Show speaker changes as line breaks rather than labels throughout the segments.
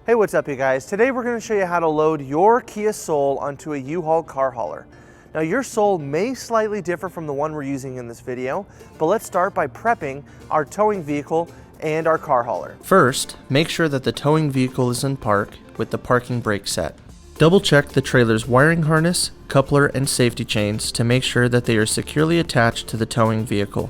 Hey, what's up you guys? Today we're going to show you how to load your Kia Soul onto a U-Haul car hauler. Now your Soul may slightly differ from the one we're using in this video, but let's start by prepping our towing vehicle and our car hauler.
First, make sure that the towing vehicle is in park with the parking brake set. Double check the trailer's wiring harness, coupler, and safety chains to make sure that they are securely attached to the towing vehicle.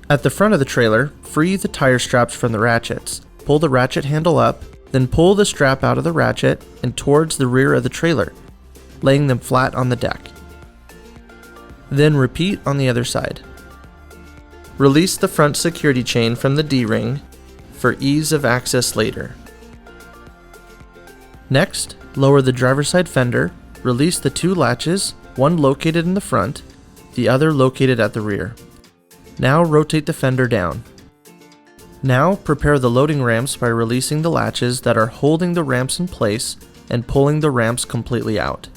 At the front of the trailer, free the tire straps from the ratchets. Pull the ratchet handle up, then pull the strap out of the ratchet and towards the rear of the trailer, laying them flat on the deck. Then repeat on the other side. Release the front security chain from the D-ring for ease of access later. Next, lower the driver's side fender, release the two latches, one located in the front, the other located at the rear. Now rotate the fender down. Now prepare the loading ramps by releasing the latches that are holding the ramps in place and pulling the ramps completely out.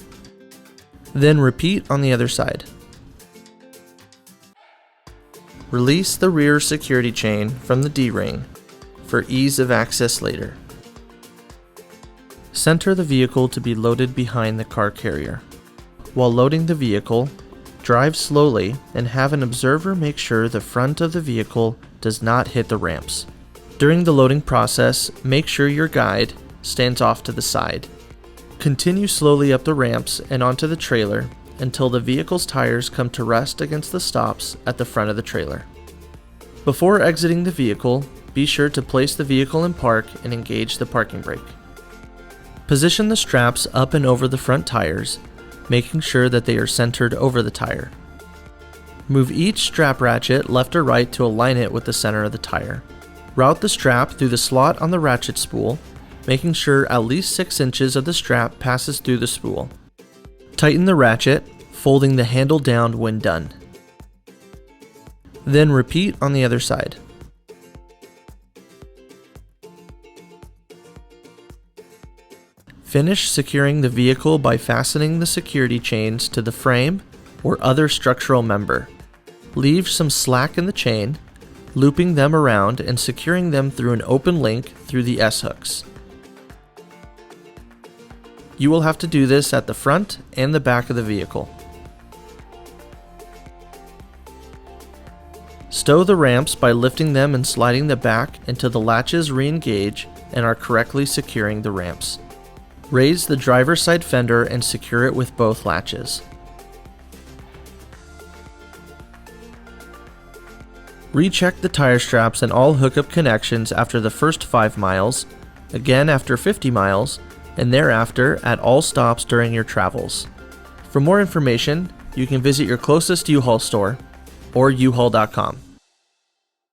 Then repeat on the other side. Release the rear security chain from the D-ring for ease of access later. Center the vehicle to be loaded behind the car carrier. While loading the vehicle, drive slowly and have an observer make sure the front of the vehicle does not hit the ramps. During the loading process, make sure your guide stands off to the side. Continue slowly up the ramps and onto the trailer until the vehicle's tires come to rest against the stops at the front of the trailer. Before exiting the vehicle, be sure to place the vehicle in park and engage the parking brake. Position the straps up and over the front tires, making sure that they are centered over the tire. Move each strap ratchet left or right to align it with the center of the tire. Route the strap through the slot on the ratchet spool, making sure at least 6 inches of the strap passes through the spool. Tighten the ratchet, folding the handle down when done. Then repeat on the other side. Finish securing the vehicle by fastening the security chains to the frame or other structural member. Leave some slack in the chain, looping them around and securing them through an open link through the S-hooks. You will have to do this at the front and the back of the vehicle. Stow the ramps by lifting them and sliding the back until the latches re-engage and are correctly securing the ramps. Raise the driver's side fender and secure it with both latches. Recheck the tire straps and all hookup connections after the first 5 miles, again after 50 miles, and thereafter at all stops during your travels. For more information, you can visit your closest U-Haul store or uhaul.com.